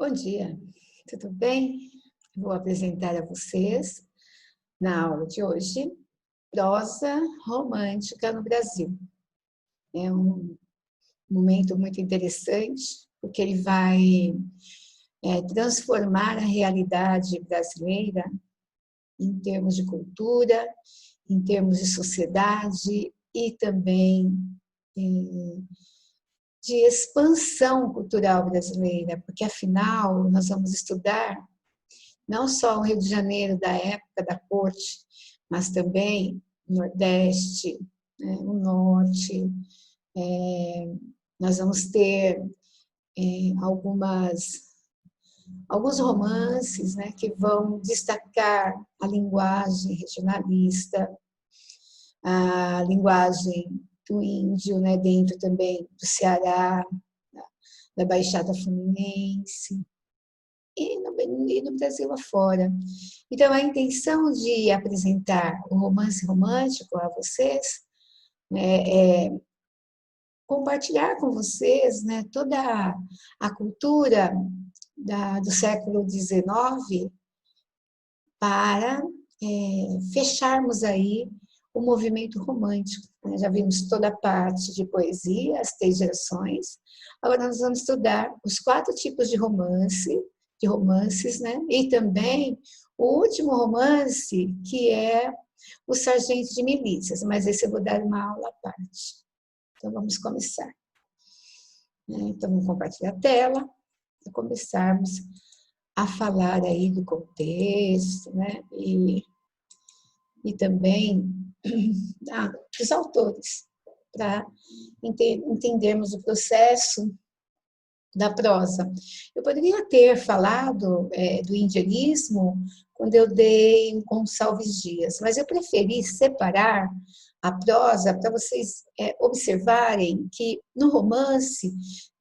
Bom dia, tudo bem? Vou apresentar a vocês, na aula de hoje, prosa romântica no Brasil. É um momento muito interessante, porque ele vai transformar a realidade brasileira em termos de cultura, em termos de sociedade e também de expansão cultural brasileira, porque afinal nós vamos estudar não só o Rio de Janeiro da época da corte, mas também o Nordeste, né, o Norte. Nós vamos ter alguns romances, né, que vão destacar a linguagem regionalista, a linguagem do índio, né, dentro também do Ceará, da Baixada Fluminense, e no Brasil afora. Então, a intenção de apresentar o romance romântico a vocês, né, é compartilhar com vocês, né, toda a cultura do século XIX para fecharmos aí o movimento romântico. Né? Já vimos toda a parte de poesia, as 3 gerações. Agora nós vamos estudar os 4 tipos de romances, né? E também o último romance, que é o Sargento de Milícias, mas esse eu vou dar uma aula à parte. Então vamos começar. Então vamos compartilhar a tela para começarmos a falar aí do contexto, né? E também dos autores, para entendermos o processo da prosa. Eu poderia ter falado do indianismo quando eu dei o Gonçalves Dias, mas eu preferi separar a prosa para vocês observarem que no romance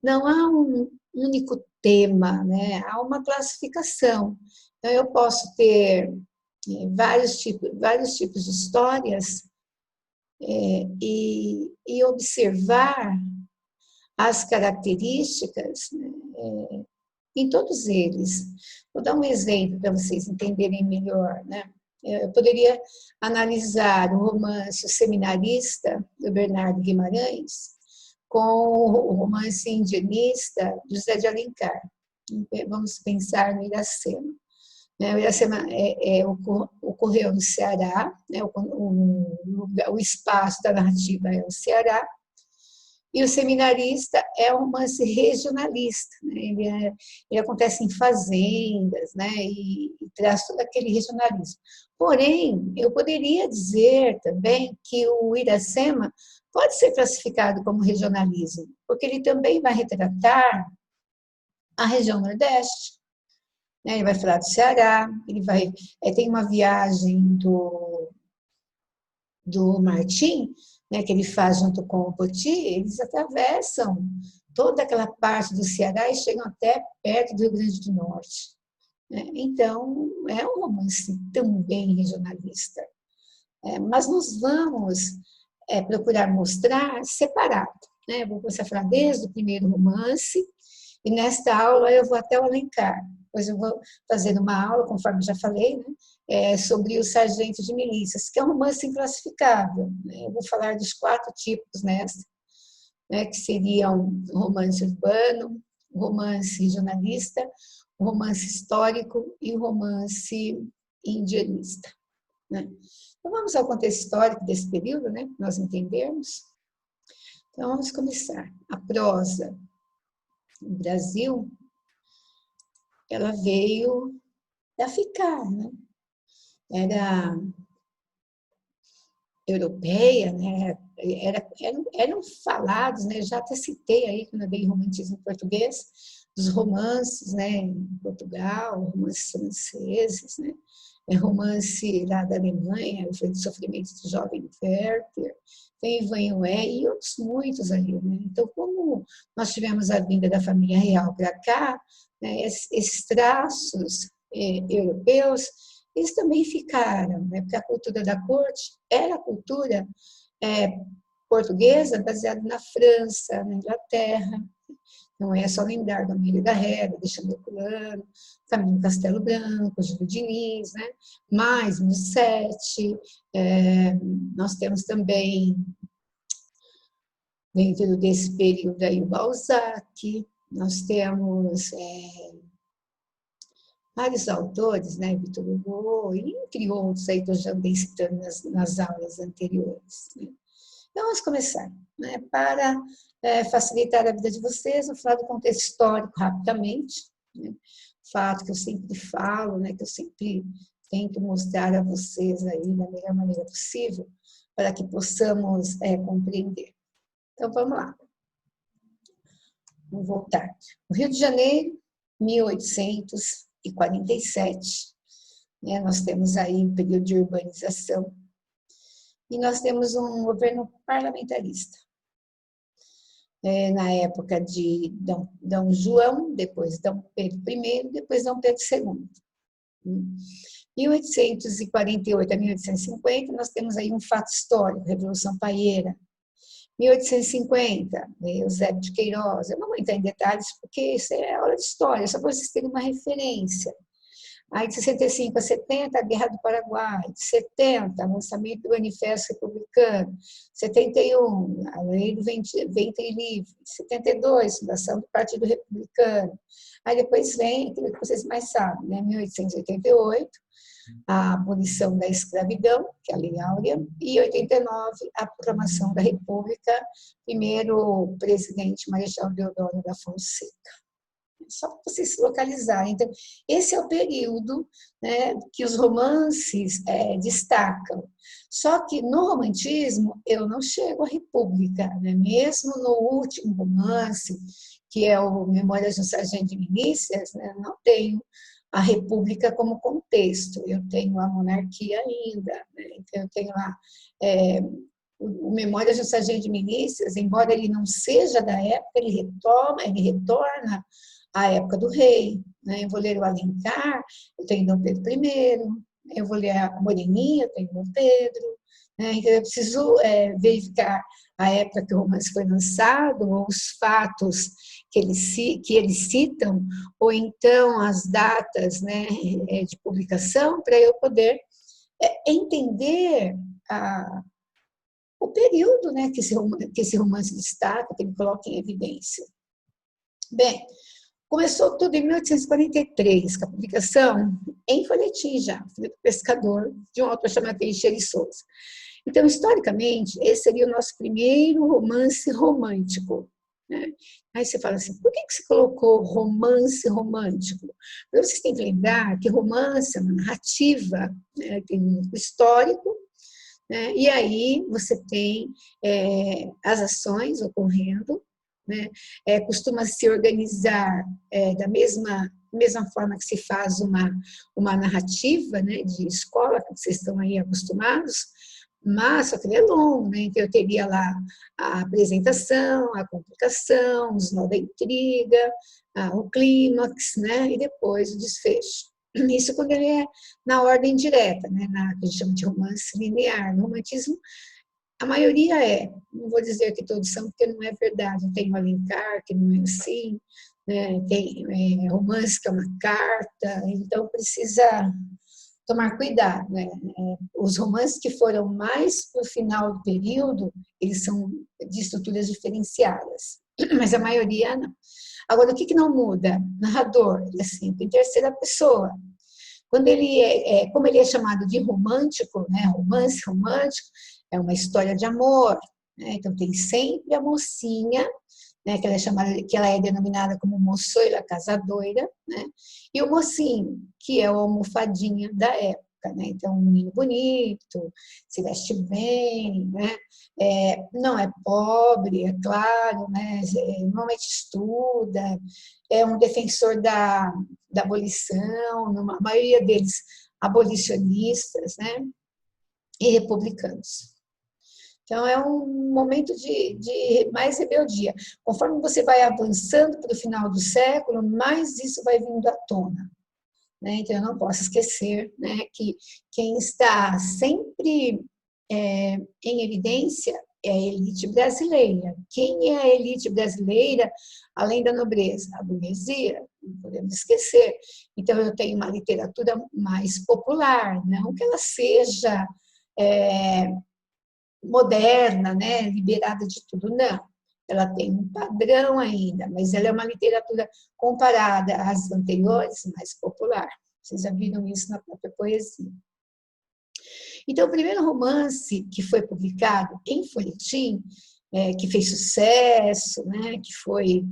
não há um único tema, né? Há uma classificação. Então, eu posso ter vários tipos de histórias e observar as características, né, em todos eles. Vou dar um exemplo para vocês entenderem melhor, né? Eu poderia analisar o romance O Seminarista, do Bernardo Guimarães, com o romance indianista do José de Alencar. Vamos pensar no Iracema. O Iracema ocorreu no Ceará, né? O espaço da narrativa é o Ceará, e o Seminarista é um romance regionalista, né? Ele acontece em fazendas, né? E traz todo aquele regionalismo. Porém, eu poderia dizer também que o Iracema pode ser classificado como regionalismo, porque ele também vai retratar a região Nordeste, né? Ele vai falar do Ceará, tem uma viagem do Martim, né, que ele faz junto com o Poti, eles atravessam toda aquela parte do Ceará e chegam até perto do Rio Grande do Norte. Né? Então, é um romance também regionalista. Mas nós vamos procurar mostrar separado. Né? Vou começar a falar desde o primeiro romance, e nesta aula eu vou até o Alencar. Depois eu vou fazer uma aula, conforme já falei, né, sobre o Sargento de Milícias, que é um romance inclassificável. Né? Eu vou falar dos 4 tipos nessa, né, que seriam o romance urbano, o romance regionalista, o romance histórico e o romance indianista. Né? Então vamos ao contexto histórico desse período, né, para nós entendermos. Então vamos começar. A prosa no Brasil, ela veio para ficar, né? Era europeia, né? Eram falados, né? Já até citei aí, quando eu dei romantismo em português, dos romances, né? Em Portugal, romances franceses, né? Romance lá da Alemanha, o Sofrimento do Jovem Werther, tem Ivan e outros muitos ali, né? Então, como nós tivemos a vinda da família real para cá, né? Esses traços europeus, eles também ficaram, né? Porque a cultura da corte era a cultura portuguesa baseada na França, na Inglaterra. Não é só lembrar do Amélia Garrera, Alexandre Herculano, Caminho Castelo Branco, Júlio Diniz, né? Mais Musset, nós temos também, dentro desse período aí, o Balzac, nós temos vários autores, né? Victor Hugo, entre outros aí que eu já andei citando nas aulas anteriores. Né? Então, vamos começar. Né? Para facilitar a vida de vocês, vou falar do contexto histórico rapidamente. Né? Fato que eu sempre falo, né? Que eu sempre tento mostrar a vocês aí da melhor maneira possível, para que possamos compreender. Então, vamos lá. Vamos voltar. O Rio de Janeiro, 1847. Né? Nós temos aí um período de urbanização. E nós temos um governo parlamentarista. Na época de Dom João, depois Dom Pedro I, depois Dom Pedro II. 1848 a 1850, nós temos aí um fato histórico, Revolução Paieira. 1850, Eusébio de Queiroz. Eu não vou entrar em detalhes, porque isso é aula de história, só para vocês terem uma referência. Aí, de 65 a 70, a Guerra do Paraguai. De 70, lançamento do Manifesto Republicano. 71, a Lei do Ventre Livre. 72, fundação do Partido Republicano. Aí depois vem, aquilo que vocês mais sabem, né? 1888, a abolição da escravidão, que é a Lei Áurea, e 89, a proclamação da República, primeiro presidente Marechal Deodoro da Fonseca. Só para vocês se localizarem. Então, esse é o período, né, que os romances destacam. Só que no romantismo eu não chego à República, né? Mesmo no último romance, que é o Memórias de um Sargento de Milícias, né, não tenho a República como contexto, eu tenho a monarquia ainda, né? Então eu tenho lá o Memórias de um Sargento de Milícias, embora ele não seja da época, ele retorna à época do rei. Né? Eu vou ler o Alencar, eu tenho Dom Pedro I, eu vou ler a Moreninha, eu tenho Dom Pedro. Né? Então, eu preciso verificar a época que o romance foi lançado, ou os fatos que eles citam, ou então as datas, né, de publicação, para eu poder entender o período, né, que esse romance destaca, que ele coloca em evidência. Bem, começou tudo em 1843, com a publicação em folhetim já, Filho do Pescador, de um autor chamado Teixeira de Souza. Então, historicamente, esse seria o nosso primeiro romance romântico. Né? Aí você fala assim, por que você colocou romance romântico? Porque vocês têm que lembrar que romance é uma narrativa, né? Tem um histórico, né? E aí você tem as ações ocorrendo, né? Costuma se organizar da mesma forma que se faz uma narrativa, né, de escola, que vocês estão aí acostumados, mas só que ele é longo, né? Então eu teria lá a apresentação, a complicação, os nó da intriga, o clímax, né? E depois o desfecho. Isso quando ele é na ordem direta, né? Que a gente chama de romance linear. No romantismo, a maioria não vou dizer que todos são, porque não é verdade. Tem o Alencar, que não é assim, né? Tem romance que é uma carta, então precisa tomar cuidado. Né? Os romances que foram mais para o final do período, eles são de estruturas diferenciadas, mas a maioria não. Agora, o que não muda? Narrador, ele é sempre em terceira pessoa. Quando como ele é chamado de romântico, né? Romance romântico, é uma história de amor, né? Então tem sempre a mocinha, né? Que ela é denominada como moçoila casadoira, né? E o mocinho, que é o almofadinha da época. Né? Então, um menino bonito, se veste bem, né? Não é pobre, é claro, né? Normalmente estuda, é um defensor da abolição, a maioria deles abolicionistas, né? E republicanos. Então, é um momento de mais rebeldia. Conforme você vai avançando para o final do século, mais isso vai vindo à tona. Né? Então, eu não posso esquecer, né, que quem está sempre em evidência é a elite brasileira. Quem é a elite brasileira, além da nobreza? A burguesia, não podemos esquecer. Então, eu tenho uma literatura mais popular, não que ela seja moderna, né, liberada de tudo, não. Ela tem um padrão ainda, mas ela é uma literatura comparada às anteriores, mais popular. Vocês já viram isso na própria poesia. Então, o primeiro romance que foi publicado em folhetim, que fez sucesso, né, que foi,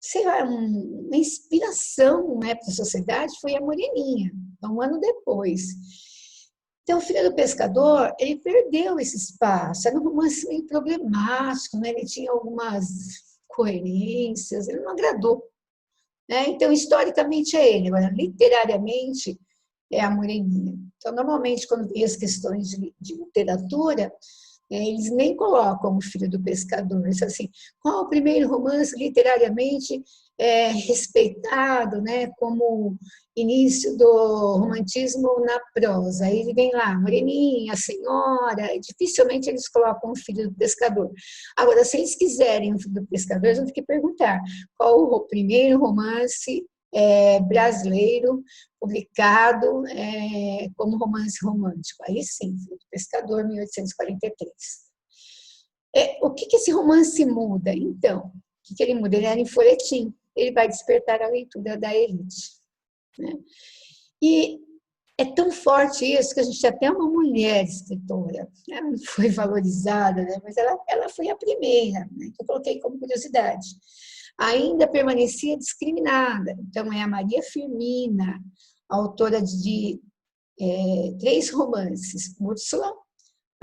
sei lá, uma inspiração, né, para a sociedade, foi A Moreninha, um ano depois. Então, O Filho do Pescador, ele perdeu esse espaço, era um romance meio problemático, né? Ele tinha algumas coerências, ele não agradou. Né? Então, historicamente é ele, agora, literariamente é A Moreninha. Então, normalmente, quando vem as questões de literatura, eles nem colocam O Filho do Pescador. Eles assim, qual o primeiro romance literariamente respeitado, né, como início do romantismo na prosa? Aí ele vem lá, Moreninha, a Senhora, e dificilmente eles colocam O Filho do Pescador. Agora, se eles quiserem O Filho do Pescador, eles vão ter que perguntar qual o primeiro romance brasileiro publicado como romance romântico. Aí sim, Filho do Pescador, 1843. O que esse romance muda? Então, o que ele muda? Ele era em folhetim, ele vai despertar a leitura da elite. Né? E é tão forte isso que a gente tem até uma mulher escritora. Ela não foi valorizada, né? Mas ela foi a primeira, né? Que eu coloquei como curiosidade. Ainda permanecia discriminada. Então, é a Maria Firmina, autora de 3 romances, Úrsula,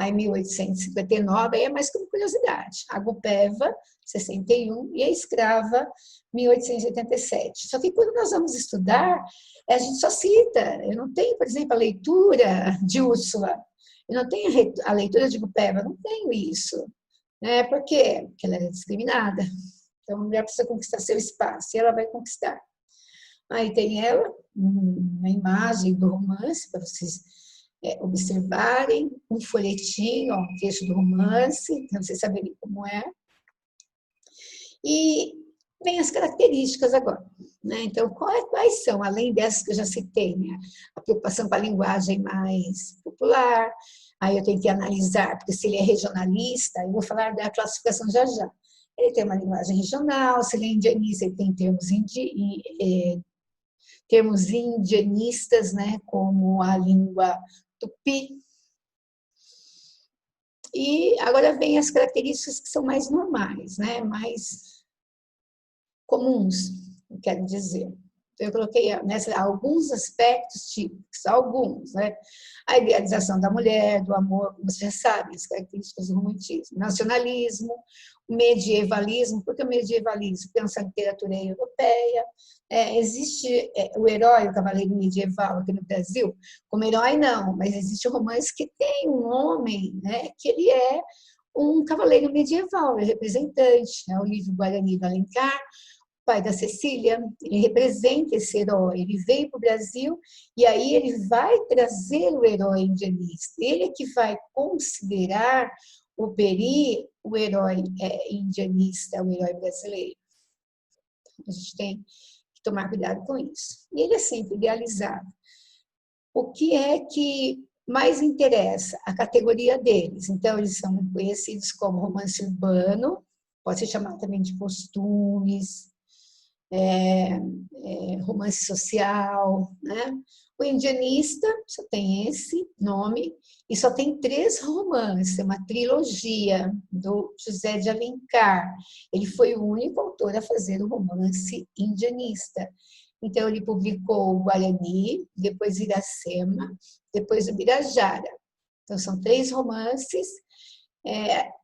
em 1859, aí é mais como curiosidade. A Gupeva, 61, e a Escrava, 1887. Só que quando nós vamos estudar, a gente só cita. Eu não tenho, por exemplo, a leitura de Úrsula, eu não tenho a leitura de Gupeva, não tenho isso. Né? Por quê? Porque ela era discriminada. Então, a mulher precisa conquistar seu espaço, e ela vai conquistar. Aí tem ela, uma imagem do romance, para vocês observarem, um folhetim, ó, um trecho do romance, para vocês saberem como é. E vem as características agora. Né? Então, quais são, além dessas que eu já citei, né? A preocupação com a linguagem mais popular, aí eu tenho que analisar, porque se ele é regionalista, eu vou falar da classificação já já. Ele tem uma linguagem regional, se ele é indianista, ele tem termos indianistas, né, como a língua tupi. E agora vem as características que são mais normais, né, mais comuns, eu quero dizer. Eu coloquei alguns aspectos típicos, alguns, né? A idealização da mulher, do amor, como você já sabe, as características do romantismo. Nacionalismo, o medievalismo. Por que o medievalismo? Porque a literatura é europeia. Existe o herói, o cavaleiro medieval aqui no Brasil? Como herói, não, mas existe um romance que tem um homem, né, que ele é um cavaleiro medieval, é representante, né? O livro Guarani do Alencar, pai da Cecília, ele representa esse herói, ele veio para o Brasil e aí ele vai trazer o herói indianista, ele é que vai considerar o Peri o herói indianista, o herói brasileiro. A gente tem que tomar cuidado com isso. E ele é sempre idealizado. O que é que mais interessa? A categoria deles. Então, eles são conhecidos como romance urbano, pode ser chamado também de costumes, romance social, né? O indianista só tem esse nome e só tem 3 romances, uma trilogia do José de Alencar. Ele foi o único autor a fazer o romance indianista. Então, ele publicou o Guarani, depois Iracema, depois o Birajara. Então, são 3 romances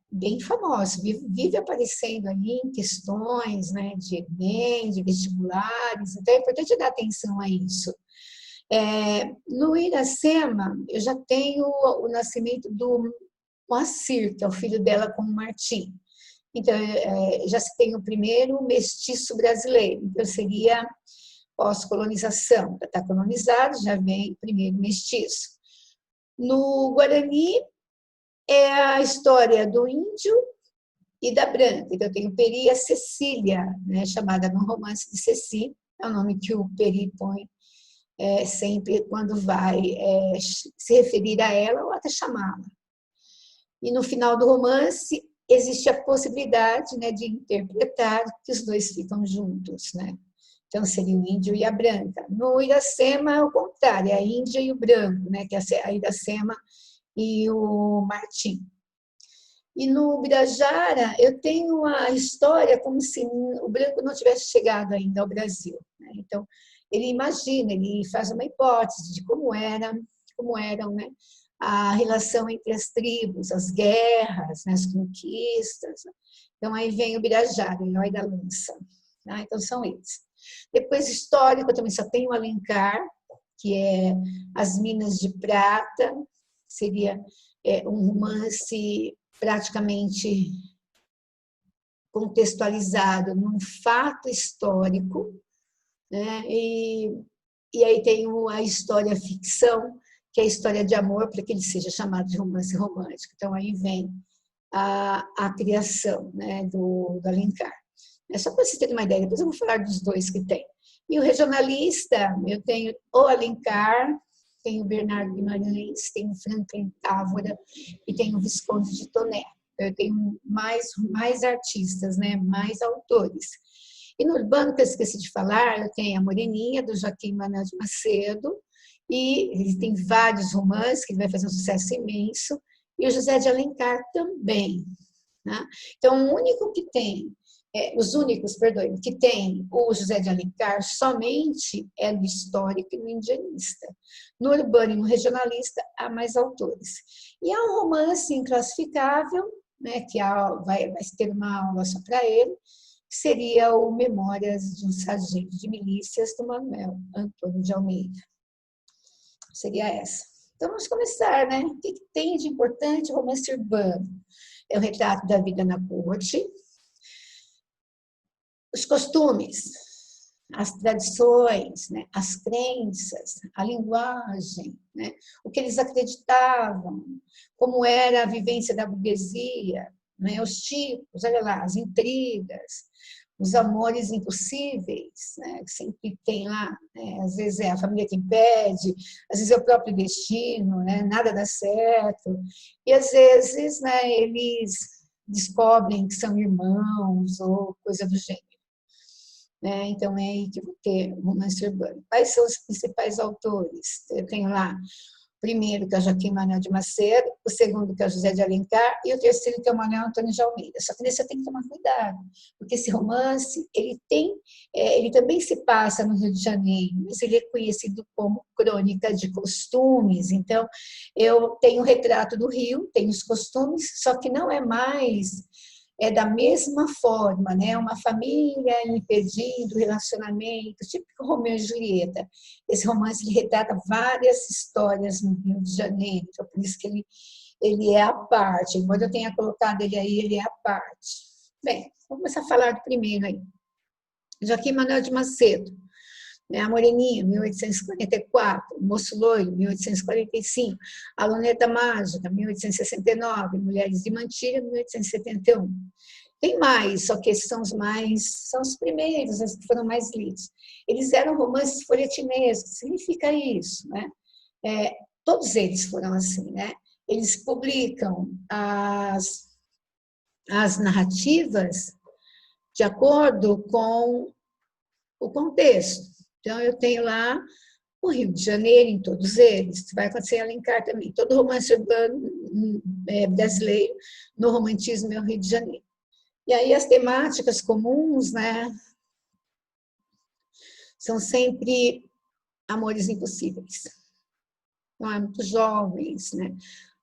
bem famosos, vive aparecendo aí em questões, né, de Enem, de vestibulares, então é importante dar atenção a isso. No Iracema, eu já tenho o nascimento do Moacir, que é o filho dela com o Martim. Então, já se tem o primeiro mestiço brasileiro, então seria pós-colonização, já está colonizado, já vem o primeiro mestiço. No Guarani, é a história do índio e da branca. Então, eu tenho Peri e a Cecília, né, chamada no romance de Ceci, é o nome que o Peri põe sempre quando vai se referir a ela ou até chamá-la. E no final do romance existe a possibilidade, né, de interpretar que os dois ficam juntos, né? Então seria o índio e a branca. No Iracema é o contrário, é a índia e o branco, né, que é a Iracema e o Martim. E no Birajara eu tenho a história como se o branco não tivesse chegado ainda ao Brasil, né? Então ele imagina, ele faz uma hipótese de como eram, né, a relação entre as tribos, as guerras, né, as conquistas. Então aí vem o Birajara, o herói da lança, né? Então são eles. Depois histórico eu também só tenho o Alencar, que é As Minas de Prata, seria um romance praticamente contextualizado num fato histórico, né? E aí tem a história ficção, que é a história de amor, para que ele seja chamado de romance romântico. Então, aí vem a criação, né, do Alencar. É só para você ter uma ideia, depois eu vou falar dos dois que tem. E o regionalista, eu tenho o Alencar, tenho o Bernardo Guimarães, tenho o Franklin Távora e tenho o Visconde de Toné. Eu tenho mais artistas, né, mais autores. E no urbano, que eu esqueci de falar, eu tenho a Moreninha, do Joaquim Manuel de Macedo, e ele tem vários romances, que ele vai fazer um sucesso imenso, e o José de Alencar também, né? Então, os únicos, perdoe, que tem o José de Alencar somente é no histórico e no indianista. No urbano e no regionalista, há mais autores. E há um romance inclassificável, né, que vai ter uma aula só para ele, que seria o Memórias de um Sargento de Milícias, do Manuel Antônio de Almeida. Seria essa. Então, vamos começar, né? O que tem de importante o romance urbano? É o retrato da vida na corte, os costumes, as tradições, né? As crenças, a linguagem, né? O que eles acreditavam, como era a vivência da burguesia, né? Os tipos, olha lá, as intrigas, os amores impossíveis, né, que sempre tem lá, né, às vezes é a família que impede, às vezes é o próprio destino, né, nada dá certo, e às vezes, né, eles descobrem que são irmãos ou coisa do gênero. Né? Então, é aí que vou ter o romance urbano. Quais são os principais autores? Eu tenho lá o primeiro, que é o Joaquim Manuel de Macedo, o segundo, que é o José de Alencar, e o terceiro, que é o Manuel Antônio de Almeida. Só que nesse eu tenho que tomar cuidado, porque esse romance, ele também se passa no Rio de Janeiro, mas ele é conhecido como crônica de costumes. Então, eu tenho o retrato do Rio, tenho os costumes, só que não é mais da mesma forma, né? Uma família impedindo o relacionamento, típico Romeu e Julieta. Esse romance ele retrata várias histórias no Rio de Janeiro, então por isso que ele é à parte. Embora eu tenha colocado ele aí, ele é à parte. Bem, vamos começar a falar do primeiro aí. Joaquim Manuel de Macedo, né? A Moreninha, 1844, Moço Loiro, 1845, A Luneta Mágica, 1869, Mulheres de Mantilha, 1871. Tem mais, só que esses são os primeiros, os que foram mais lidos. Eles eram romances folhetinescos, significa isso, né? Todos eles foram assim, né? Eles publicam as narrativas de acordo com o contexto. Então, eu tenho lá o Rio de Janeiro em todos eles, vai acontecer em Alencar também. Todo romance urbano brasileiro, no romantismo, é o Rio de Janeiro. E aí as temáticas comuns, né, são sempre amores impossíveis. Então, é muito jovens, né?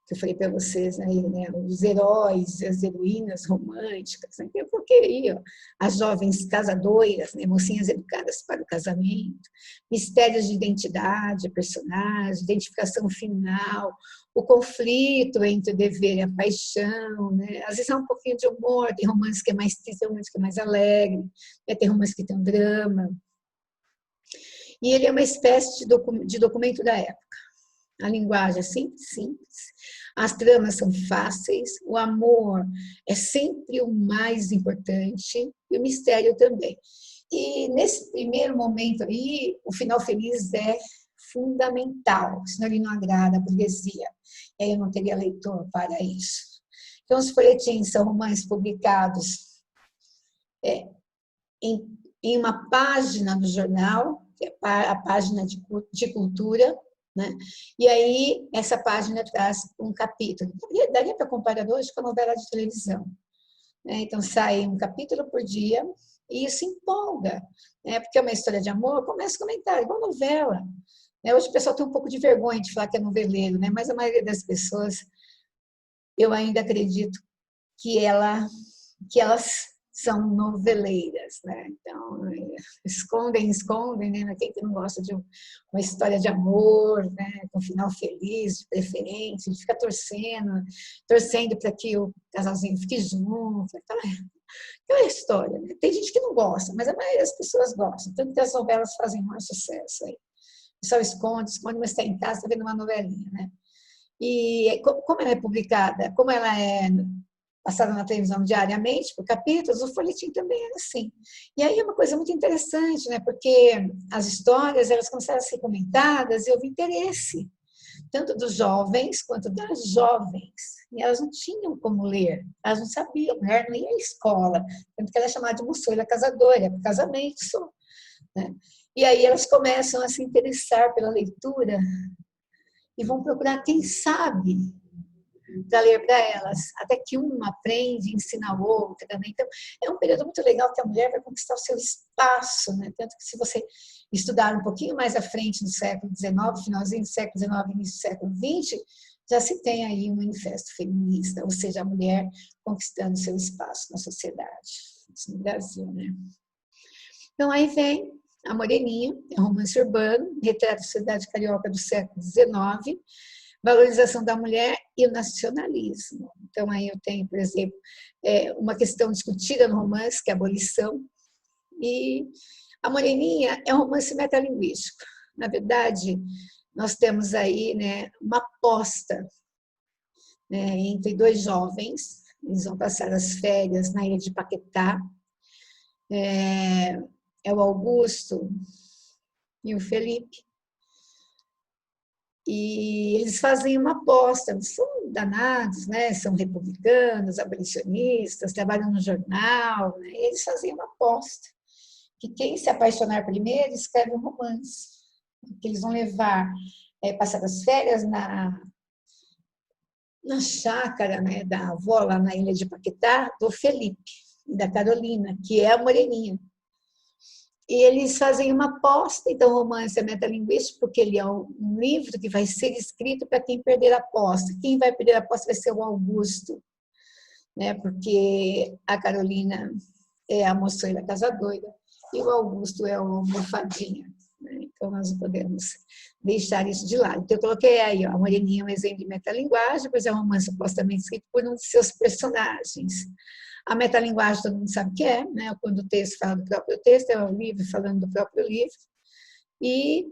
Que eu falei para vocês aí, né? Os heróis, as heroínas românticas, né? Eu coloquei as jovens casadoiras, né? Mocinhas educadas para o casamento, mistérios de identidade, personagem, identificação final, o conflito entre o dever e a paixão, né? Às vezes há um pouquinho de humor, tem romance que é mais triste, tem romance que é mais alegre, né? Tem romance que tem um drama. E ele é uma espécie de documento da época. A linguagem é sempre simples, as tramas são fáceis, o amor é sempre o mais importante e o mistério também. E nesse primeiro momento aí, o final feliz é fundamental, senão ele não agrada a burguesia. E aí eu não teria leitor para isso. Então, os folhetins são romances publicados em uma página do jornal, que é a página de cultura, né? E aí, essa página traz um capítulo. Daria para comparar hoje com a novela de televisão. Né? Então, sai um capítulo por dia e isso empolga. Né? Porque é uma história de amor, começa a comentar, igual novela. Né? Hoje o pessoal tem um pouco de vergonha de falar que é noveleiro, né? Mas a maioria das pessoas, eu ainda acredito que elas são noveleiras, né? Então, escondem, né? Quem que não gosta de uma história de amor, né? Com um final feliz, de preferência, de ficar torcendo para que o casalzinho fique junto, aquela história, né? Tem gente que não gosta, mas a maioria das pessoas gostam, tanto que as novelas fazem mais sucesso aí. O pessoal esconde, mas está em casa, está vendo uma novelinha, né? E como ela é publicada, como ela é passada na televisão diariamente, por capítulos, o folhetim também é assim. E aí é uma coisa muito interessante, né? Porque as histórias, elas começaram a ser comentadas e houve interesse, tanto dos jovens quanto das jovens. E elas não tinham como ler, elas não sabiam, a mulher não ia à escola, tanto que ela é chamada de moçoila casadora, é por casamento só. Né? E aí elas começam a se interessar pela leitura e vão procurar quem sabe para ler para elas, até que uma aprende, ensina a outra. Né? Então, é um período muito legal que a mulher vai conquistar o seu espaço, né? Tanto que se você estudar um pouquinho mais à frente no século XIX, finalzinho do século XIX, início do século XX, já se tem aí um manifesto feminista, ou seja, a mulher conquistando seu espaço na sociedade, isso no Brasil, né? Então, aí vem A Moreninha, é um romance urbano, retrata a sociedade carioca do século XIX, valorização da mulher e o nacionalismo. Então, aí eu tenho, por exemplo, uma questão discutida no romance, que é a abolição, e A Moreninha é um romance metalinguístico. Na verdade, nós temos aí, né, uma aposta, né, entre dois jovens, eles vão passar as férias na ilha de Paquetá, é o Augusto e o Felipe, e eles fazem uma aposta, são danados, né? São republicanos, abolicionistas, trabalham no jornal, né? E eles fazem uma aposta, que quem se apaixonar primeiro escreve um romance, que eles vão levar, passar as férias na chácara, né, da avó, lá na ilha de Paquetá, do Felipe e da Carolina, que é a Moreninha. E eles fazem uma aposta, então o romance é metalinguístico, porque ele é um livro que vai ser escrito para quem perder a aposta. Quem vai perder a aposta vai ser o Augusto, né? Porque a Carolina é a moçoila casadoira e o Augusto é o almofadinha. Né? Então nós não podemos deixar isso de lado. Então eu coloquei aí, ó, a Moreninha é um exemplo de metalinguagem, pois é um romance supostamente escrito por um de seus personagens. A metalinguagem todo mundo sabe o que é, né? Quando o texto fala do próprio texto, é o livro falando do próprio livro. E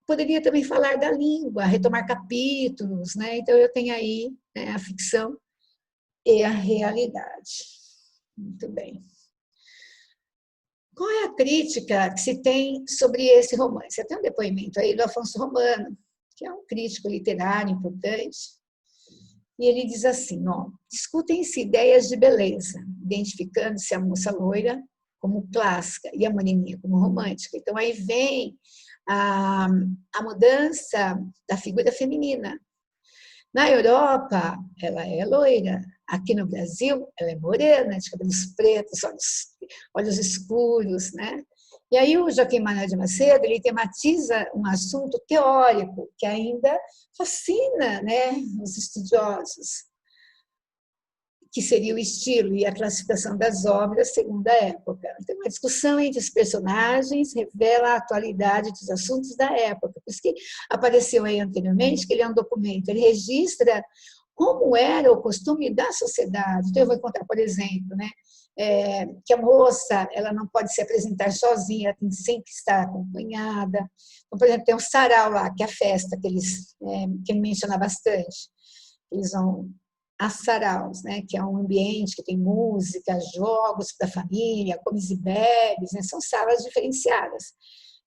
poderia também falar da língua, retomar capítulos, né? Então eu tenho aí, né, a ficção e a realidade. Muito bem. Qual é a crítica que se tem sobre esse romance? Tem um depoimento aí do Afonso Romano, que é um crítico literário importante, e ele diz assim, ó, discutem-se ideias de beleza, identificando-se a moça loira como clássica e a moreninha como romântica. Então, aí vem a mudança da figura feminina. Na Europa, ela é loira. Aqui no Brasil, ela é morena, de cabelos pretos, olhos escuros, né? E aí o Joaquim Manuel de Macedo, ele tematiza um assunto teórico que ainda fascina, né, os estudiosos, que seria o estilo e a classificação das obras segundo a época. Então, a discussão entre os personagens revela a atualidade dos assuntos da época. Por isso que apareceu aí anteriormente que ele é um documento, ele registra como era o costume da sociedade. Então, eu vou contar, por exemplo, né, que a moça ela não pode se apresentar sozinha, ela tem que sempre estar acompanhada. Então, por exemplo, tem um sarau lá, que é a festa que ele menciona bastante. Eles vão a saraus, né, que é um ambiente que tem música, jogos da família, comes e bebes, né, são salas diferenciadas.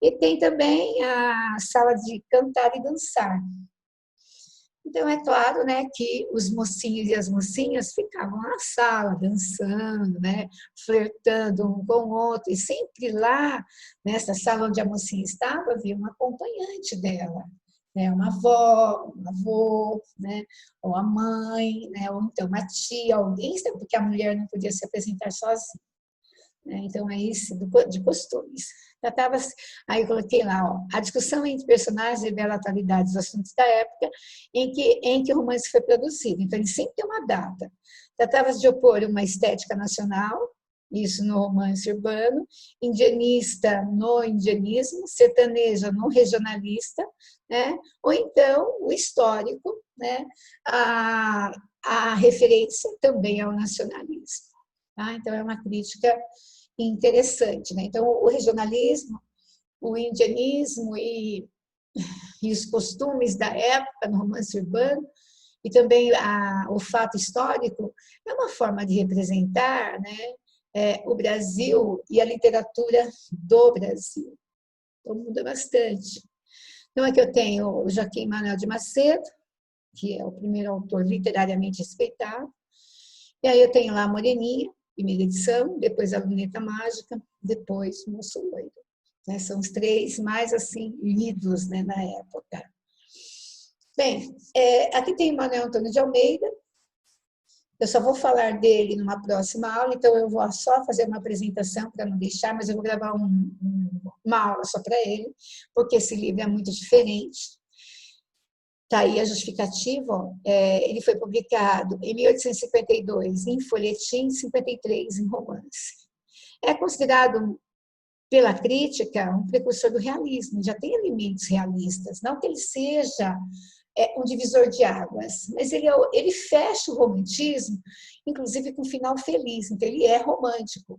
E tem também a sala de cantar e dançar. Então, é claro, né, que os mocinhos e as mocinhas ficavam na sala, dançando, né, flertando um com o outro, e sempre lá, nessa sala onde a mocinha estava, havia uma acompanhante dela, né, uma avó, um avô, né, ou a mãe, né, ou então uma tia, alguém, porque a mulher não podia se apresentar sozinha. Então, é isso de costumes. Aí eu coloquei lá, ó, a discussão entre personagens revela a atualidade dos assuntos da época em que o romance foi produzido. Então, ele sempre tem uma data. Tratava-se de opor uma estética nacional, isso no romance urbano, indianista no indianismo, sertaneja no regionalista, né? Ou então o histórico, né? A referência também ao nacionalismo. Tá? Então, é uma crítica interessante. Né? Então, o regionalismo, o indianismo e os costumes da época no romance urbano, e também o fato histórico, é uma forma de representar, né, o Brasil e a literatura do Brasil. Então, muda bastante. Então, aqui eu tenho o Joaquim Manuel de Macedo, que é o primeiro autor literariamente respeitado. E aí eu tenho lá a Moreninha, primeira edição, depois a Luneta Mágica, depois o Moço Loiro. Né? São os três mais assim lidos, né, na época. Bem, aqui tem o Manuel Antônio de Almeida. Eu só vou falar dele numa próxima aula, então eu vou só fazer uma apresentação para não deixar, mas eu vou gravar uma aula só para ele, porque esse livro é muito diferente. Está aí a justificativa. Ele foi publicado em 1852 em folhetim, 53 em romance. É considerado pela crítica um precursor do realismo, já tem elementos realistas, não que ele seja um divisor de águas, mas ele fecha o romantismo, inclusive com um final feliz, então ele é romântico.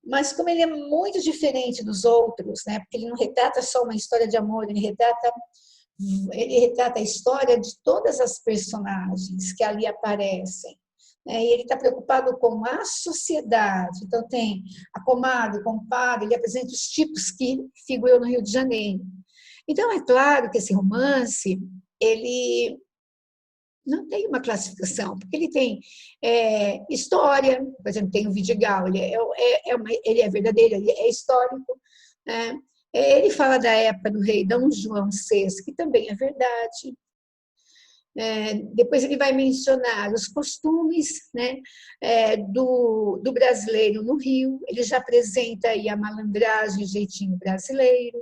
Mas como ele é muito diferente dos outros, né, porque ele não retrata só uma história de amor, ele retrata a história de todas as personagens que ali aparecem. E ele está preocupado com a sociedade. Então, tem a comadre, o compadre, ele apresenta os tipos que figuram no Rio de Janeiro. Então, é claro que esse romance, ele não tem uma classificação, porque ele tem história, por exemplo, tem o Vidigal, ele é verdadeiro, ele é histórico, né? Ele fala da época do rei Dom João VI, que também é verdade. Depois ele vai mencionar os costumes, né, do brasileiro no Rio, ele já apresenta aí a malandragem, o jeitinho brasileiro.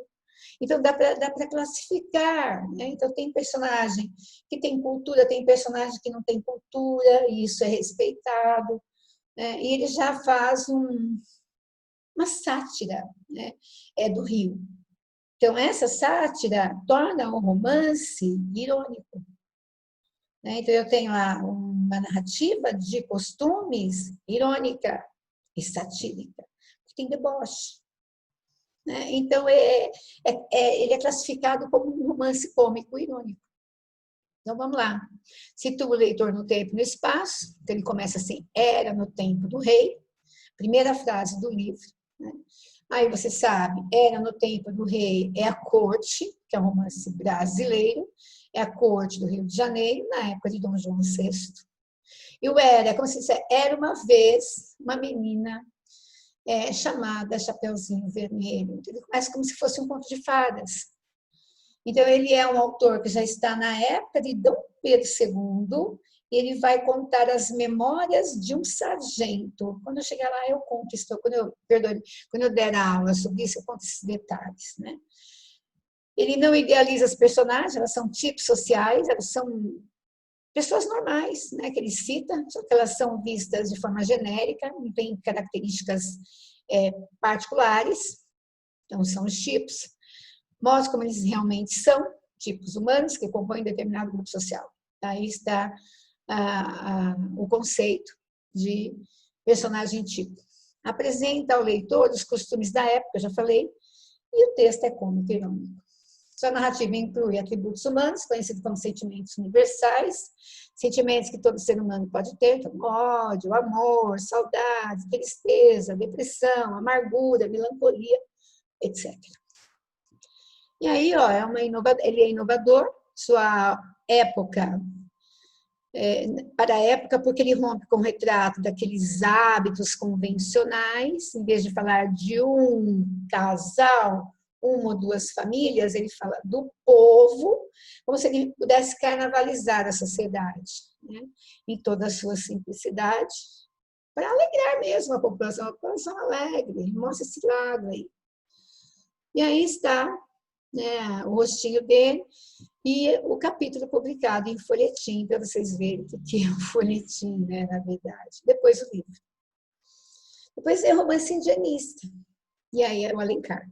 Então, dá para classificar. Né? Então, tem personagem que tem cultura, tem personagem que não tem cultura, e isso é respeitado. Né? E ele já faz uma sátira, né, do Rio. Então, essa sátira torna o romance irônico. Né? Então, eu tenho lá uma narrativa de costumes irônica e satírica, que tem deboche. Né? Então, ele é classificado como um romance cômico irônico. Então, vamos lá. Situa o leitor no tempo e no espaço. Então, ele começa assim, era no tempo do rei, primeira frase do livro. Né? Aí você sabe, era no tempo do rei, é a corte, que é um romance brasileiro, é a corte do Rio de Janeiro, na época de Dom João VI. E o era, como se disse, era uma vez uma menina chamada Chapeuzinho Vermelho. Ele começa como se fosse um conto de fadas. Então, ele é um autor que já está na época de Dom Pedro II, e ele vai contar as memórias de um sargento. Quando eu chegar lá, eu conto isso. Quando eu der a aula sobre isso, eu conto esses detalhes. Né? Ele não idealiza as personagens, elas são tipos sociais, elas são pessoas normais, né, que ele cita, só que elas são vistas de forma genérica, não tem características particulares, então são os tipos. Mostra como eles realmente são, tipos humanos que compõem determinado grupo social. Aí está o conceito de personagem tipo. Apresenta ao leitor os costumes da época, já falei, e o texto é cômico e irônico. Sua narrativa inclui atributos humanos, conhecidos como sentimentos universais, sentimentos que todo ser humano pode ter, como ódio, amor, saudade, tristeza, depressão, amargura, melancolia, etc. E aí, ó, ele é inovador, sua época, para a época, porque ele rompe com o retrato daqueles hábitos convencionais, em vez de falar de um casal, uma ou duas famílias, ele fala do povo, como se ele pudesse carnavalizar a sociedade, né? Em toda a sua simplicidade, para alegrar mesmo a população alegre, mostra esse lado aí. E aí está, né, o rostinho dele e o capítulo publicado em folhetim, para vocês verem o que é um folhetim, né, na verdade. Depois o livro. Depois é romance indianista, e aí é o Alencar.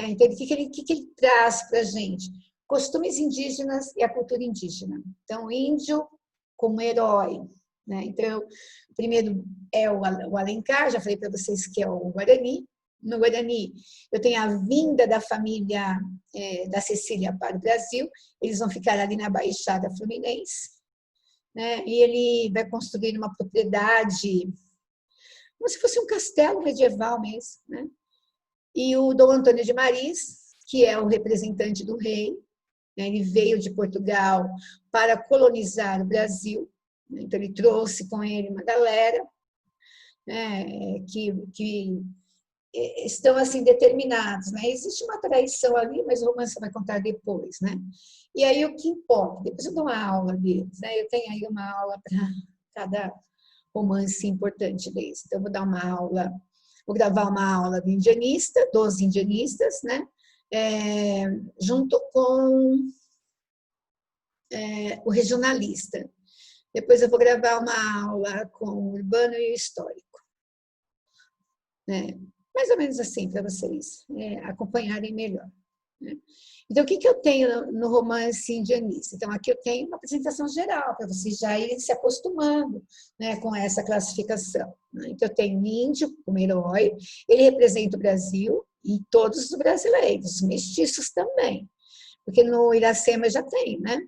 Então, o que ele traz para a gente? Costumes indígenas e a cultura indígena. Então, o índio como herói. Né? Então, o primeiro é o Alencar, já falei para vocês que é o Guarani. No Guarani, eu tenho a vinda da família da Cecília para o Brasil, eles vão ficar ali na Baixada Fluminense, né? E ele vai construir uma propriedade, como se fosse um castelo medieval mesmo, né? E o Dom Antônio de Maris, que é o representante do rei, né? Ele veio de Portugal para colonizar o Brasil, né? Então ele trouxe com ele uma galera, né? que estão assim determinados, né? Existe uma traição ali, mas o romance vai contar depois, né? E aí o que importa? Depois eu dou uma aula deles, né? Eu tenho aí uma aula para cada romance importante deles. Então eu vou dar uma aula, vou gravar uma aula do indianista, dos indianistas, né? Junto com o regionalista. Depois eu vou gravar uma aula com o urbano e o histórico, né? Mais ou menos assim, para vocês acompanharem melhor. Né? Então, o que eu tenho no romance indianista? Então, aqui eu tenho uma apresentação geral, para vocês já irem se acostumando, né, com essa classificação. Né? Então, eu tenho o índio como herói, ele representa o Brasil e todos os brasileiros, os mestiços também, porque no Iracema já tem, né?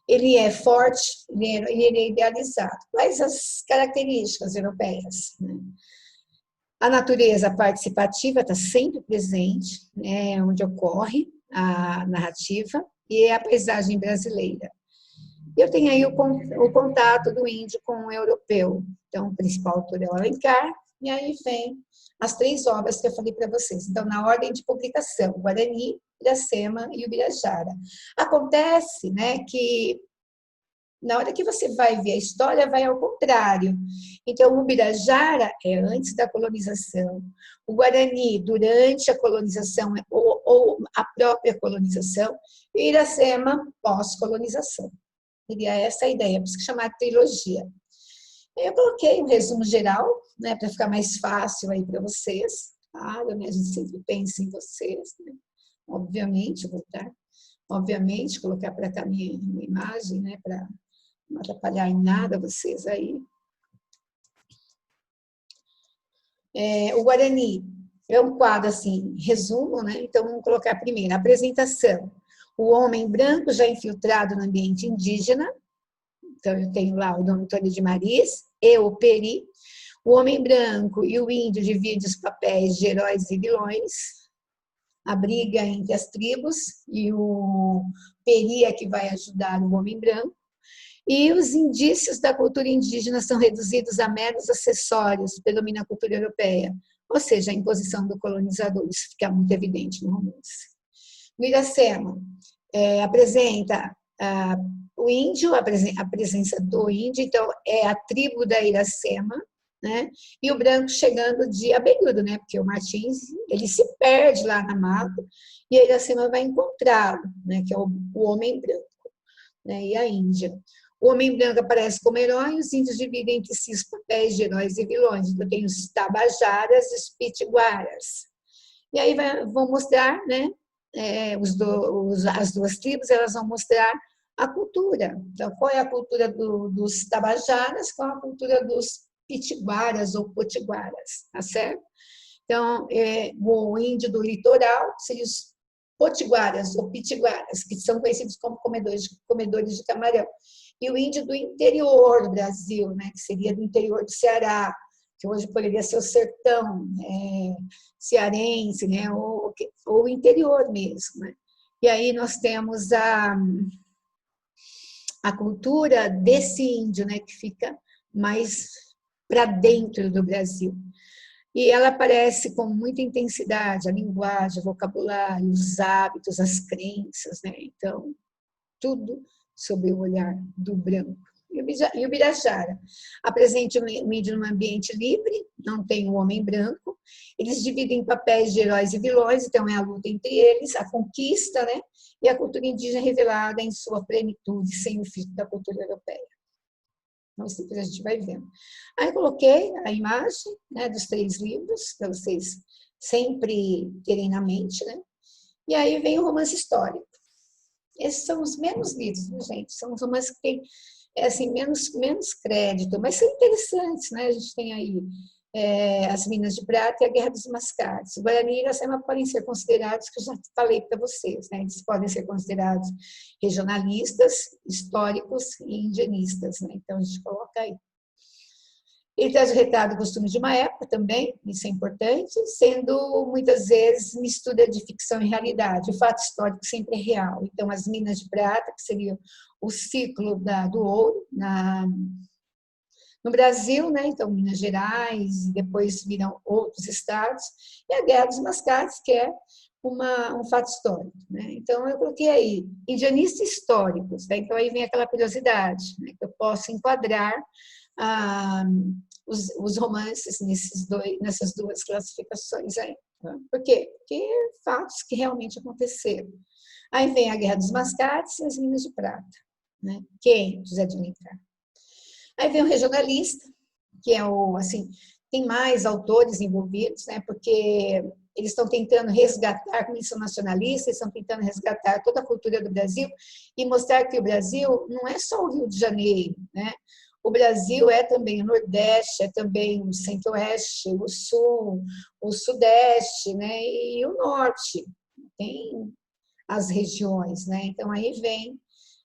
Ele é forte, ele é idealizado. Quais as características europeias? Né? A natureza participativa está sempre presente, né, onde ocorre a narrativa, e a paisagem brasileira. Eu tenho aí o contato do índio com o europeu. Então, o principal autor é o Alencar, e aí vem as 3 obras que eu falei para vocês. Então, na ordem de publicação, o Guarani, Iracema e o Birajara. Acontece, né, que na hora que você vai ver a história, vai ao contrário. Então, o Birajara é antes da colonização, o Guarani durante a colonização ou a própria colonização, e Iracema pós-colonização. Seria essa a ideia, por isso que chamar trilogia. Eu coloquei um resumo geral, né, para ficar mais fácil aí para vocês. Claro, né, a gente sempre pensa em vocês, né? Obviamente, voltar. Obviamente, colocar para cá minha imagem, né, para não atrapalhar em nada vocês aí. O Guarani é um quadro assim, resumo, né? Então vamos colocar primeiro, a apresentação. O homem branco já infiltrado no ambiente indígena. Então eu tenho lá o Dom Antônio de Maris e o Peri. O homem branco e o índio dividem os papéis de heróis e vilões. A briga entre as tribos e o Peri é que vai ajudar o homem branco. E os indícios da cultura indígena são reduzidos a meros acessórios, predomina a cultura europeia, ou seja, a imposição do colonizador, isso fica muito evidente no romance. No Iracema, apresenta o índio, a presença do índio, então é a tribo da Iracema, né? E o branco chegando de abelhudo, né? Porque o Martins, ele se perde lá na mata, e a Iracema vai encontrá-lo, né? Que é o homem branco, né? E a Índia. O homem branco aparece como herói, os índios dividem entre si os papéis de heróis e vilões. Então, tem os tabajaras e os pitiguaras. E aí vão mostrar, né, as 2 tribos, elas vão mostrar a cultura. Então, qual é a cultura dos tabajaras, qual é a cultura dos pitiguaras ou potiguaras, tá certo? Então, o índio do litoral seria os potiguaras ou pitiguaras, que são conhecidos como comedores de camarão. E o índio do interior do Brasil, né, que seria do interior do Ceará, que hoje poderia ser o sertão cearense, né, ou o interior mesmo. Né? E aí nós temos a cultura desse índio, né, que fica mais para dentro do Brasil. E ela aparece com muita intensidade, a linguagem, o vocabulário, os hábitos, as crenças, né? Então, tudo sob o olhar do branco. E o Birajara apresenta o índio num ambiente livre, não tem um homem branco, eles dividem papéis de heróis e vilões, então é a luta entre eles, a conquista, né? E a cultura indígena revelada em sua plenitude, sem o filtro da cultura europeia. Então, depois a gente vai vendo. Aí eu coloquei a imagem, né, dos 3 livros, para vocês sempre terem na mente, né? E aí vem o romance histórico. Esses são os menos lidos, né, gente? São os romances que têm assim, menos crédito, mas são interessantes, né? A gente tem aí As Minas de Prata e a Guerra dos Mascates. O Guarani e Iracema podem ser considerados, que eu já falei para vocês, né? Eles podem ser considerados regionalistas, históricos e indianistas, né? Então a gente coloca aí. Ele traz o retrato do costume de uma época também, isso é importante, sendo muitas vezes mistura de ficção e realidade. O fato histórico sempre é real. Então, as Minas de Prata, que seria o ciclo do ouro no Brasil, né? Então, Minas Gerais, e depois viram outros estados, e a Guerra dos Mascates, que é um fato histórico. Né? Então, eu coloquei aí, indianistas históricos. Né? Então, aí vem aquela curiosidade, né? Que eu posso enquadrar os romances nessas 2 classificações aí. Tá? Por quê? Porque fatos que realmente aconteceram. Aí vem a Guerra dos Mascates e as Minas de Prata. Né? Quem? José de Alencar. Aí vem o regionalista, que é tem mais autores envolvidos, né? Porque eles estão tentando resgatar, como eles são nacionalistas, eles estão tentando resgatar toda a cultura do Brasil e mostrar que o Brasil não é só o Rio de Janeiro, né? O Brasil é também o Nordeste, é também o Centro-Oeste, o Sul, o Sudeste, né? E o Norte. Tem as regiões, né? Então, aí vem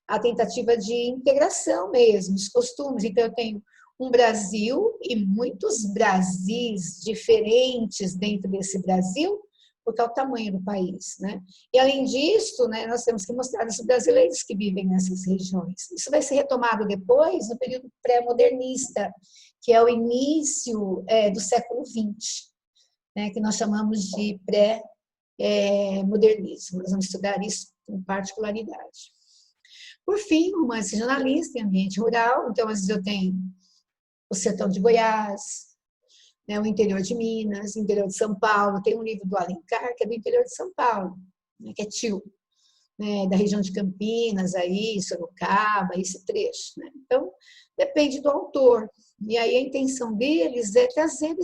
a tentativa de integração mesmo, os costumes. Então, eu tenho um Brasil e muitos Brasis diferentes dentro desse Brasil, porque é o tamanho do país, né? E, além disso, né, nós temos que mostrar os brasileiros que vivem nessas regiões. Isso vai ser retomado depois, no período pré-modernista, que é o início do século XX, né, que nós chamamos de pré-modernismo. Nós vamos estudar isso com particularidade. Por fim, romance jornalista em ambiente rural. Então, às vezes eu tenho o sertão de Goiás, né, o interior de Minas, o interior de São Paulo. Tem um livro do Alencar, que é do interior de São Paulo, né, que é Tio, né, da região de Campinas, aí, Sorocaba, esse trecho. Né? Então, depende do autor. E aí a intenção deles é trazer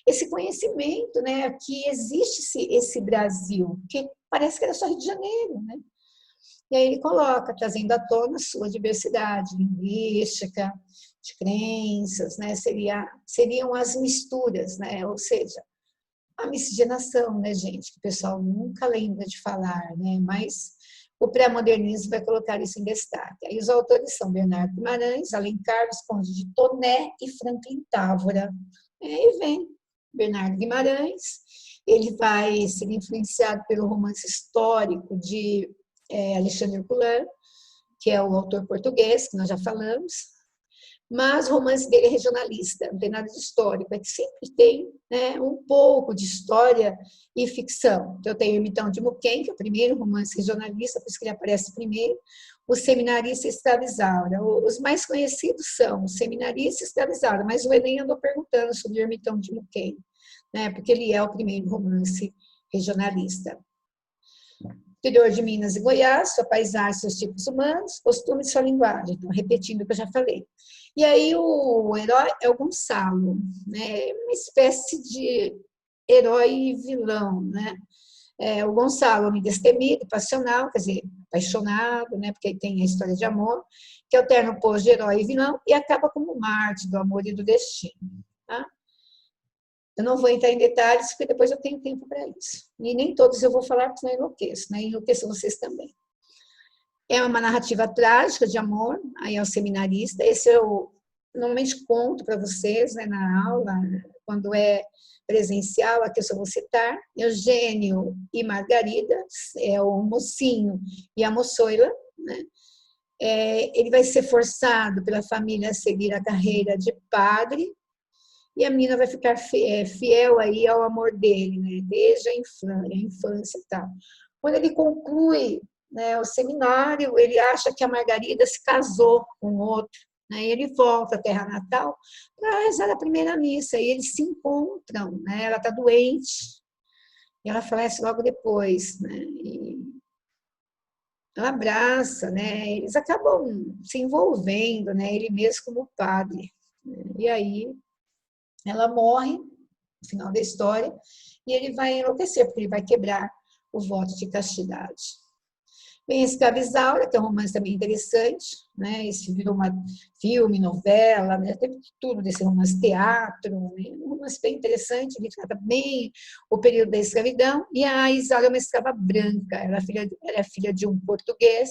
esse conhecimento, né, que existe esse Brasil, que parece que era só Rio de Janeiro, né? E aí ele coloca, trazendo à tona a sua diversidade linguística, de crenças, né? Seriam as misturas, né? Ou seja, a miscigenação, né, gente? Que o pessoal nunca lembra de falar, né? Mas o pré-modernismo vai colocar isso em destaque. Aí os autores são Bernardo Guimarães, Alencar, Visconde de Toné e Franklin Távora. E aí vem Bernardo Guimarães, ele vai ser influenciado pelo romance histórico de Alexandre Poulain, que é o autor português, que nós já falamos, mas o romance dele é regionalista, não tem nada de histórico, é que sempre tem, né, um pouco de história e ficção. Então, eu tenho o Ermitão de Muquem, que é o primeiro romance regionalista, por isso que ele aparece primeiro, o Seminarista e Escrava Isaura. Os mais conhecidos são o Seminarista e Escrava Isaura, mas o Enem andou perguntando sobre o Ermitão de Muquem, né, porque ele é o primeiro romance regionalista. Interior de Minas e Goiás, sua paisagem, seus tipos humanos, costumes e sua linguagem. Então, repetindo o que eu já falei. E aí, o herói é o Gonçalo, né? Uma espécie de herói e vilão, né? O Gonçalo, homem destemido, passional, quer dizer, apaixonado, né? Porque tem a história de amor, que alterna o posto de herói e vilão e acaba como Marte do amor e do destino. Tá? Eu não vou entrar em detalhes, porque depois eu tenho tempo para isso. E nem todos eu vou falar, porque senão eu enlouqueço, né? Enlouqueço vocês também. É uma narrativa trágica de amor, aí é o seminarista. Esse eu normalmente conto para vocês, né, na aula, quando é presencial, aqui eu só vou citar. Eugênio e Margarida, é o mocinho e a moçoila, né? Ele vai ser forçado pela família a seguir a carreira de padre, e a menina vai ficar fiel aí ao amor dele, né? Desde a infância e tal. Quando ele conclui, né, o seminário, ele acha que a Margarida se casou com outro, né? E ele volta à terra natal para rezar a primeira missa, e eles se encontram, né? Ela está doente, e ela falece logo depois, né? E ela abraça, né? Eles acabam se envolvendo, né? Ele mesmo como padre, né? E aí ela morre no final da história e ele vai enlouquecer, porque ele vai quebrar o voto de castidade. Vem Escravizaura, que é um romance também interessante, né? Esse virou uma filme, novela, né? Teve tudo desse romance, teatro, né? Um romance bem interessante, ele trata bem o período da escravidão. E a Isaura é uma escrava branca, ela é filha de um português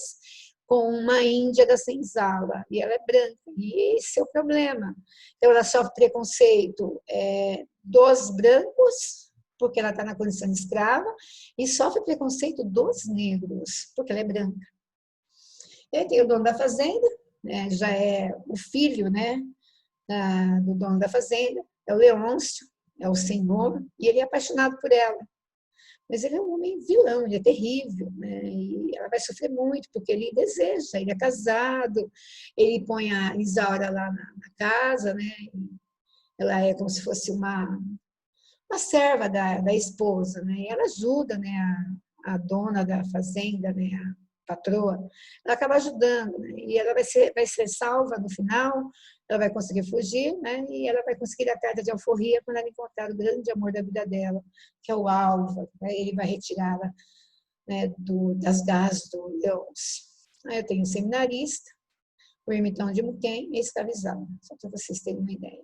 com uma índia da senzala, e ela é branca, e esse é o problema. Então, ela sofre preconceito dos brancos, porque ela está na condição de escrava, e sofre preconceito dos negros, porque ela é branca. E aí tem o dono da fazenda, né, já é o filho, né, do dono da fazenda, é o Leôncio, é o senhor, e ele é apaixonado por ela. Mas ele é um homem vilão, ele é terrível, né? E ela vai sofrer muito, porque ele deseja, ele é casado, ele põe a Isaura lá na casa, né? Ela é como se fosse uma serva da esposa, né? E ela ajuda, né, a dona da fazenda, né, a patroa, ela acaba ajudando, né? E ela vai ser salva no final, ela vai conseguir fugir, né? E ela vai conseguir a carta de alforria quando ela encontrar o grande amor da vida dela, que é o Álvaro, né? Ele vai retirá-la, né, das garras do Leôncio. Aí eu tenho o seminarista, o ermitão de Muquem e a escravizada, só para vocês terem uma ideia.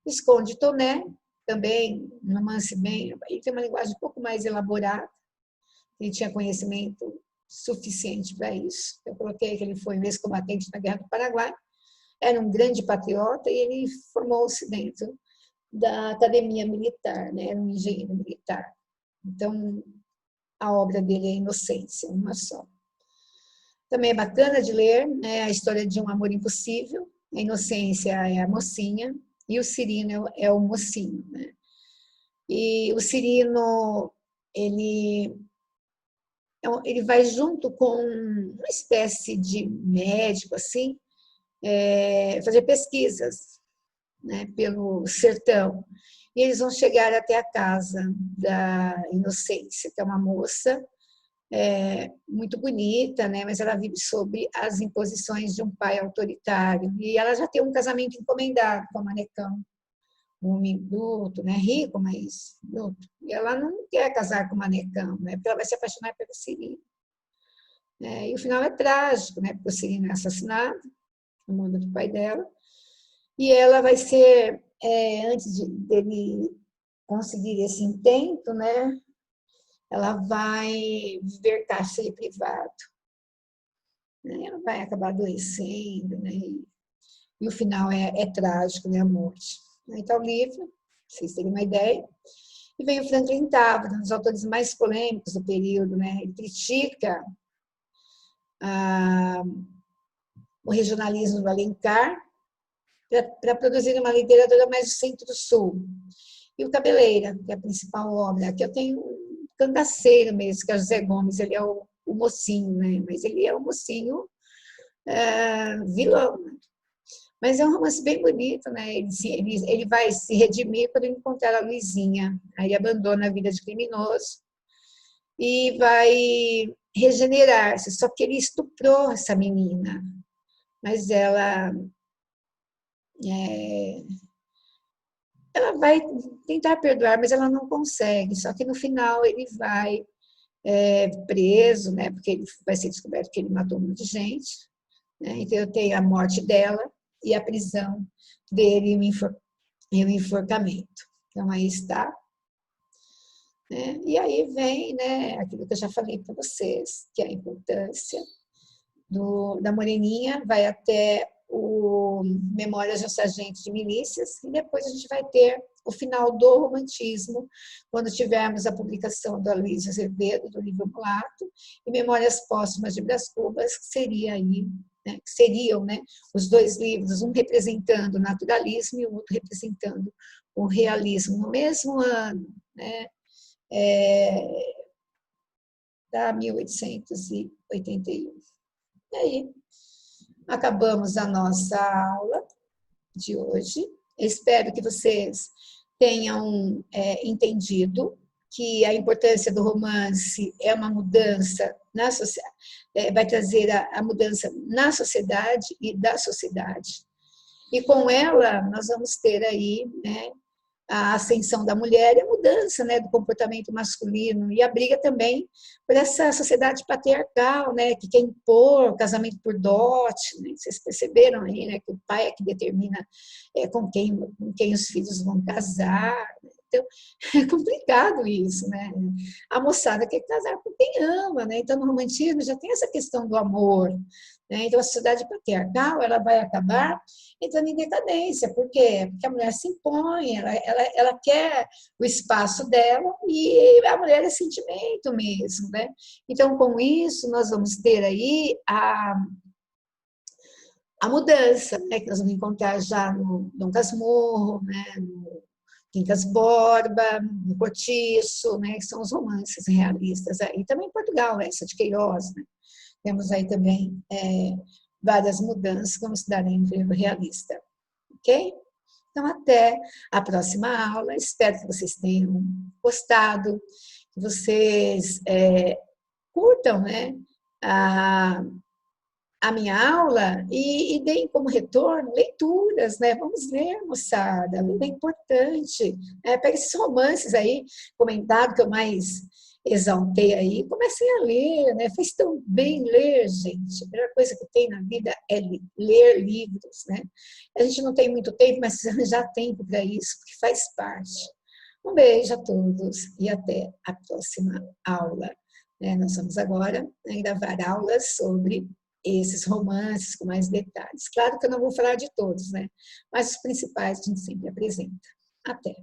Visconde Toné, também um romance bem, ele tem uma linguagem um pouco mais elaborada, ele tinha conhecimento suficiente para isso. Eu coloquei que ele foi um ex-combatente na Guerra do Paraguai, era um grande patriota e ele formou-se dentro da academia militar, né? Era um engenheiro militar. Então, a obra dele é Inocência, uma só. Também é bacana de ler, né, a história de um amor impossível. A Inocência é a mocinha e o Cirino é o mocinho, né? E o Cirino, ele vai junto com uma espécie de médico, assim, fazer pesquisas, né, pelo sertão. E eles vão chegar até a casa da Inocência, que é uma moça muito bonita, né, mas ela vive sob as imposições de um pai autoritário. E ela já tem um casamento encomendado com a Manecão, um homem bruto, né, rico, mas bruto. E ela não quer casar com o Manecão, né, porque ela vai se apaixonar pelo Cirino. E o final é trágico, né, porque o Cirino é assassinado, no mundo do pai dela, e ela vai ser, antes dele conseguir esse intento, né, ela vai viver cárcere privado. Né, ela vai acabar adoecendo, né, e o final é trágico, né, a morte. Então, o livro, pra vocês terem uma ideia. E vem o Franklin Távora, um dos autores mais polêmicos do período, né? Ele critica o regionalismo do Alencar para produzir uma literatura mais do centro-sul. E o Cabeleira, que é a principal obra, que eu tenho um cangaceiro mesmo, que é o José Gomes, ele é o mocinho, né? Mas ele é o mocinho vilão, né? Mas é um romance bem bonito, né? Ele vai se redimir quando encontrar a Luizinha. Aí abandona a vida de criminoso e vai regenerar-se. Só que ele estuprou essa menina, mas ela ela vai tentar perdoar, mas ela não consegue. Só que no final ele vai preso, né? Porque ele vai ser descoberto que ele matou muita gente. Né? Então eu tenho a morte dela e a prisão dele e o enforcamento. Então aí está. Né? E aí vem, né, aquilo que eu já falei para vocês, que é a importância da Moreninha, vai até o Memórias de um Sargento de Milícias, e depois a gente vai ter o final do romantismo, quando tivermos a publicação do Aloysio Azevedo, do livro Mulato, e Memórias Póstumas de Brás Cubas, que seria aí, né, que seriam, né, os dois livros, um representando o naturalismo e o outro representando o realismo, no mesmo ano, né, da 1881. E aí, acabamos a nossa aula de hoje. Espero que vocês tenham entendido que a importância do romance é uma mudança na sociedade, vai trazer a mudança na sociedade e da sociedade. E com ela, nós vamos ter aí, né, a ascensão da mulher e a mudança, né, do comportamento masculino, e a briga também por essa sociedade patriarcal, né, que quer impor casamento por dote, né, vocês perceberam aí, né, que o pai é que determina com quem os filhos vão casar. Então, é complicado isso, né? A moçada quer casar com quem ama, né? Então, no romantismo já tem essa questão do amor, né? Então, a sociedade patriarcal, ela vai acabar entrando em decadência. Por quê? Porque a mulher se impõe, ela quer o espaço dela e a mulher é sentimento mesmo, né? Então, com isso, nós vamos ter aí a mudança, né, que nós vamos encontrar já no Dom Casmurro, né, no Quincas Borba, no Cortiço, né, que são os romances realistas. E também em Portugal, essa de Queiroz. Né? Temos aí também várias mudanças que vamos se dar em livro realista. Ok? Então, até a próxima aula. Espero que vocês tenham gostado, que vocês curtam, né, a minha aula e deem como retorno leituras, né? Vamos ler, moçada, é importante. Pega esses romances aí, comentado que eu mais exaltei aí, comecem a ler, né? Faz tão bem ler, gente. A melhor coisa que tem na vida é ler livros, né? A gente não tem muito tempo, mas já tempo para isso, porque faz parte. Um beijo a todos e até a próxima aula. Nós vamos agora gravar aulas sobre esses romances com mais detalhes. Claro que eu não vou falar de todos, né? Mas os principais a gente sempre apresenta. Até!